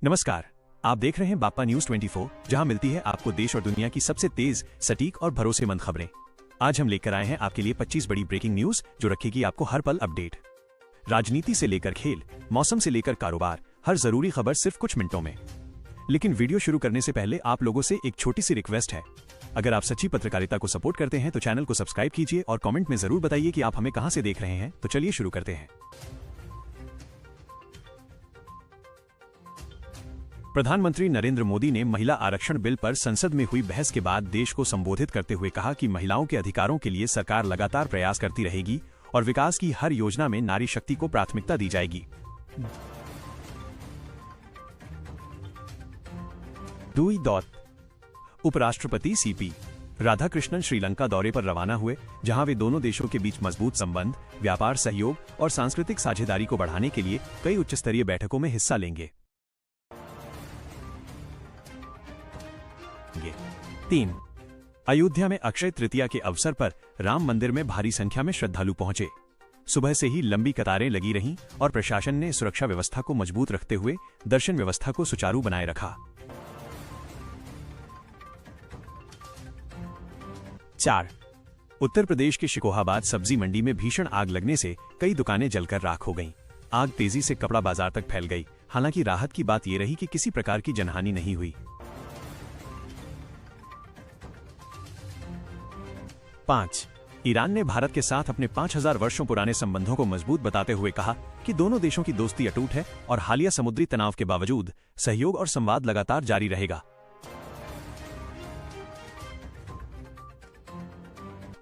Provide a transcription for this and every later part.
नमस्कार, आप देख रहे हैं बापा न्यूज 24, जहां मिलती है आपको देश और दुनिया की सबसे तेज, सटीक और भरोसेमंद खबरें। आज हम लेकर आए हैं आपके लिए 25 बड़ी ब्रेकिंग न्यूज जो रखेगी आपको हर पल अपडेट। राजनीति से लेकर खेल, मौसम से लेकर कारोबार, हर जरूरी खबर सिर्फ कुछ मिनटों में। लेकिन वीडियो शुरू करने से पहले आप लोगों से एक छोटी सी रिक्वेस्ट है। अगर आप सच्ची पत्रकारिता को सपोर्ट करते हैं तो चैनल को सब्सक्राइब कीजिए और कमेंट में जरूर बताइए कि आप हमें कहां से देख रहे हैं। तो चलिए शुरू करते हैं। प्रधानमंत्री नरेंद्र मोदी ने महिला आरक्षण बिल पर संसद में हुई बहस के बाद देश को संबोधित करते हुए कहा कि महिलाओं के अधिकारों के लिए सरकार लगातार प्रयास करती रहेगी और विकास की हर योजना में नारी शक्ति को प्राथमिकता दी जाएगी। उपराष्ट्रपति सीपी राधाकृष्णन श्रीलंका दौरे पर रवाना हुए, जहां वे दोनों देशों के बीच मजबूत संबंध, व्यापार सहयोग और सांस्कृतिक साझेदारी को बढ़ाने के लिए कई उच्चस्तरीय बैठकों में हिस्सा लेंगे। 3. अयोध्या में अक्षय तृतीया के अवसर पर राम मंदिर में भारी संख्या में श्रद्धालु पहुंचे। सुबह से ही लंबी कतारें लगी रहीं और प्रशासन ने सुरक्षा व्यवस्था को मजबूत रखते हुए दर्शन व्यवस्था को सुचारू बनाए रखा। 4. उत्तर प्रदेश के शिकोहाबाद सब्जी मंडी में भीषण आग लगने से कई दुकानें जलकर राख हो गईं। आग तेजी से कपड़ा बाजार तक फैल गई। हालांकि राहत की बात यह रही कि किसी प्रकार की जनहानि नहीं हुई। 5. ईरान ने भारत के साथ अपने 5000 वर्षों पुराने संबंधों को मजबूत बताते हुए कहा कि दोनों देशों की दोस्ती अटूट है और हालिया समुद्री तनाव के बावजूद सहयोग और संवाद लगातार जारी रहेगा।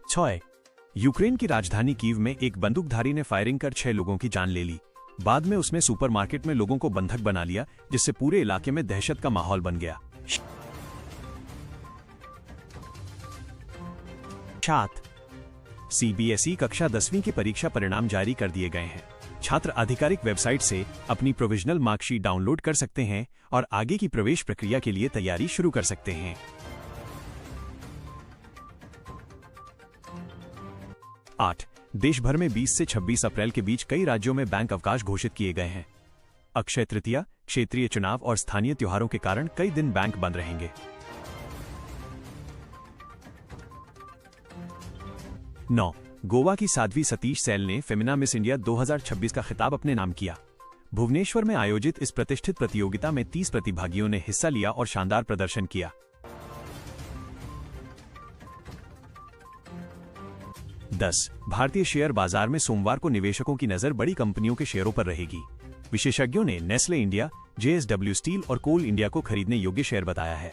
6. यूक्रेन की राजधानी कीव में एक बंदूकधारी ने फायरिंग कर 6 लोगों की जान ले ली। बाद में उसने सुपरमार्केट में लोगों को बंधक बना लिया, जिससे पूरे इलाके में दहशत का माहौल बन गया। 7. सीबीएसई कक्षा 10वीं के परीक्षा परिणाम जारी कर दिए गए हैं। छात्र आधिकारिक वेबसाइट से अपनी प्रोविजनल मार्कशीट डाउनलोड कर सकते हैं और आगे की प्रवेश प्रक्रिया के लिए तैयारी शुरू कर सकते हैं। 8. देश भर में 20 से 26 अप्रैल के बीच कई राज्यों में बैंक अवकाश घोषित किए गए हैं। अक्षय तृतीया, क्षेत्रीय चुनाव और स्थानीय त्योहारों के कारण कई दिन बैंक बंद रहेंगे। 9. गोवा की साध्वी सतीश सैल ने फेमिना मिस इंडिया 2026 का खिताब अपने नाम किया। भुवनेश्वर में आयोजित इस प्रतिष्ठित प्रतियोगिता में 30 प्रतिभागियों ने हिस्सा लिया और शानदार प्रदर्शन किया। 10. भारतीय शेयर बाजार में सोमवार को निवेशकों की नजर बड़ी कंपनियों के शेयरों पर रहेगी। विशेषज्ञों ने नेस्ले इंडिया, जेएसडब्ल्यू स्टील और कोल इंडिया को खरीदने योग्य शेयर बताया है।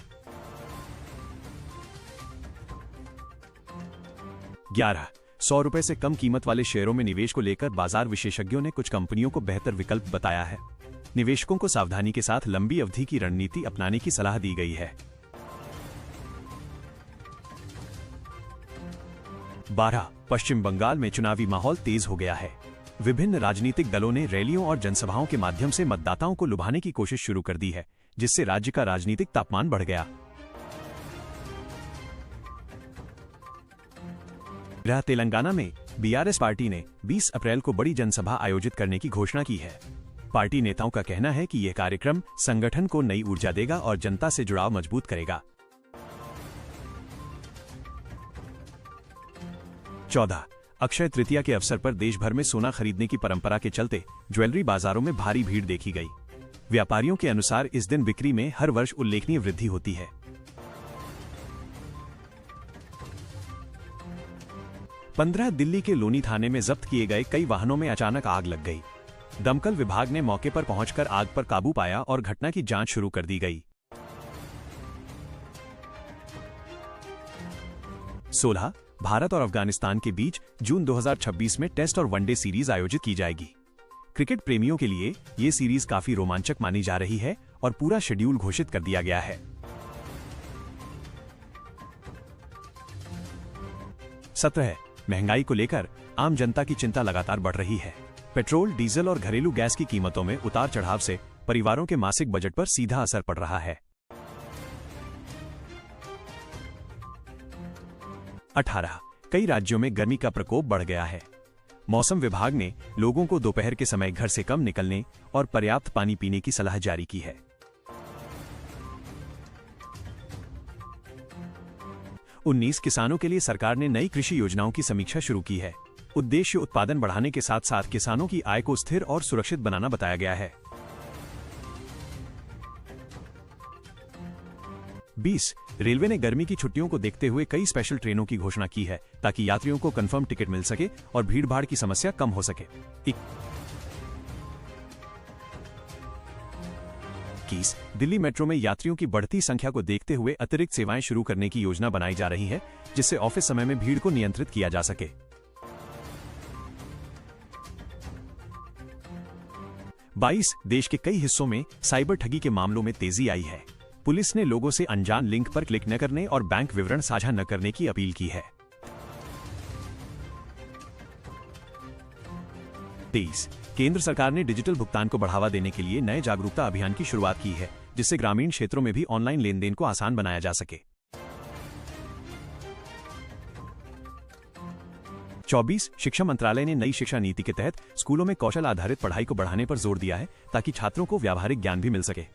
11. 100 रुपए से कम कीमत वाले शेयरों में निवेश को लेकर बाजार विशेषज्ञों ने कुछ कंपनियों को बेहतर विकल्प बताया है। निवेशकों को सावधानी के साथ लंबी अवधि की रणनीति अपनाने की सलाह दी गई है। 12. पश्चिम बंगाल में चुनावी माहौल तेज हो गया है। विभिन्न राजनीतिक दलों ने रैलियों और जनसभाओं के माध्यम से मतदाताओं को लुभाने की कोशिश शुरू कर दी है, जिससे राज्य का राजनीतिक तापमान बढ़ गया। तेलंगाना में बीआरएस पार्टी ने 20 अप्रैल को बड़ी जनसभा आयोजित करने की घोषणा की है। पार्टी नेताओं का कहना है कि यह कार्यक्रम संगठन को नई ऊर्जा देगा और जनता से जुड़ाव मजबूत करेगा। 14. अक्षय तृतीया के अवसर पर देश भर में सोना खरीदने की परंपरा के चलते ज्वेलरी बाजारों में भारी भीड़ देखी गई। व्यापारियों के अनुसार इस दिन बिक्री में हर वर्ष उल्लेखनीय वृद्धि होती है। 15. दिल्ली के लोनी थाने में जब्त किए गए कई वाहनों में अचानक आग लग गई। दमकल विभाग ने मौके पर पहुंचकर आग पर काबू पाया और घटना की जांच शुरू कर दी गई। 16. भारत और अफगानिस्तान के बीच जून 2026 में टेस्ट और वनडे सीरीज आयोजित की जाएगी। क्रिकेट प्रेमियों के लिए ये सीरीज काफी रोमांचक मानी जा रही है और पूरा शेड्यूल घोषित कर दिया गया है। 17. महंगाई को लेकर आम जनता की चिंता लगातार बढ़ रही है। पेट्रोल, डीजल और घरेलू गैस की कीमतों में उतार चढ़ाव से परिवारों के मासिक बजट पर सीधा असर पड़ रहा है। 18. कई राज्यों में गर्मी का प्रकोप बढ़ गया है। मौसम विभाग ने लोगों को दोपहर के समय घर से कम निकलने और पर्याप्त पानी पीने की सलाह जारी की है। 19 किसानों के लिए सरकार ने नई कृषि योजनाओं की समीक्षा शुरू की है। उद्देश्य उत्पादन बढ़ाने के साथ साथ किसानों की आय को स्थिर और सुरक्षित बनाना बताया गया है। 20 रेलवे ने गर्मी की छुट्टियों को देखते हुए कई स्पेशल ट्रेनों की घोषणा की है ताकि यात्रियों को कंफर्म टिकट मिल सके और भीड़-भाड़ की समस्या कम हो सके। 21 दिल्ली मेट्रो में यात्रियों की बढ़ती संख्या को देखते हुए अतिरिक्त सेवाएं शुरू करने की योजना बनाई जा रही है, जिससे ऑफिस समय में भीड़ को नियंत्रित किया जा सके। 22 देश के कई हिस्सों में साइबर ठगी के मामलों में तेजी आई है। पुलिस ने लोगों से अनजान लिंक पर क्लिक न करने और बैंक विवरण साझा न करने की अपील की है। 23 केंद्र सरकार ने डिजिटल भुगतान को बढ़ावा देने के लिए नए जागरूकता अभियान की शुरुआत की है, जिससे ग्रामीण क्षेत्रों में भी ऑनलाइन लेनदेन को आसान बनाया जा सके। 24 शिक्षा मंत्रालय ने नई शिक्षा नीति के तहत स्कूलों में कौशल आधारित पढ़ाई को बढ़ाने पर जोर दिया है ताकि छात्रों को व्यावहारिक ज्ञान भी मिल सके।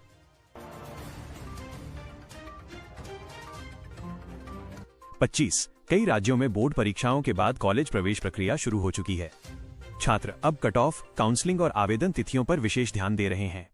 25 कई राज्यों में बोर्ड परीक्षाओं के बाद कॉलेज प्रवेश प्रक्रिया शुरू हो चुकी है। छात्र अब कट ऑफ, काउंसलिंग और आवेदन तिथियों पर विशेष ध्यान दे रहे हैं।